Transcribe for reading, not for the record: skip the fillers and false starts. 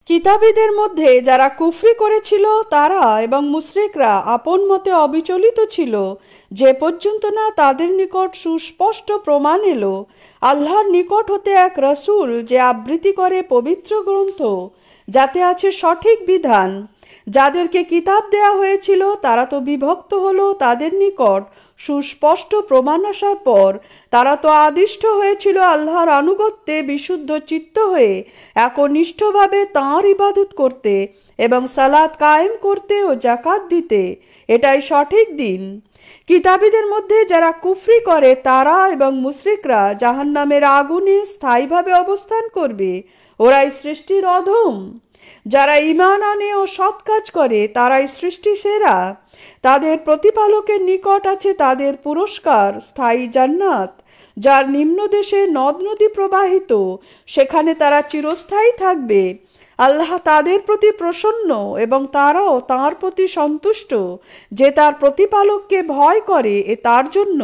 কিতাবীদের মধ্যে যারা কুফরি করেছিল তারা এবং মুশরিকরা আপন মতে অবিচলিত ছিল, যে পর্যন্ত না তাদের নিকট সুস্পষ্ট প্রমাণ এলো আল্লাহর নিকট হতে এক রসূল যে আবৃত্তি করে পবিত্র গ্রন্থ, যাতে আছে সঠিক বিধান। যাদেরকে কিতাব দেয়া হয়েছিল তারা তো বিভক্ত হলো তাদের নিকট সুস্পষ্ট প্রমাণ আসার পর। তারা তো আদিষ্ট হয়েছিল আল্লাহর আনুগত্যে বিশুদ্ধ চিত্ত হয়ে একনিষ্ঠভাবে তাঁর ইবাদত করতে এবং সালাত কায়েম করতে ও জাকাত দিতে। এটাই সঠিক দিন। কিতাবীদের মধ্যে যারা কুফরি করে তারা এবং মুশরিকরা জাহান্নামের আগুনে স্থায়ীভাবে অবস্থান করবে। ওরাই সৃষ্টির অধম। যারা ঈমান আনে ও সৎ কাজ করে তারাই সৃষ্টি সেরা। তাদের প্রতিপালকের নিকট আছে তাদের পুরস্কার, স্থায়ী জান্নাত, যার নিম্নদেশে নদ নদী প্রবাহিত, সেখানে তারা চিরস্থায়ী থাকবে। আল্লাহ তাদের প্রতি প্রসন্ন এবং তারাও তাঁর প্রতি সন্তুষ্ট। যে তার প্রতিপালককে ভয় করে এ তার জন্য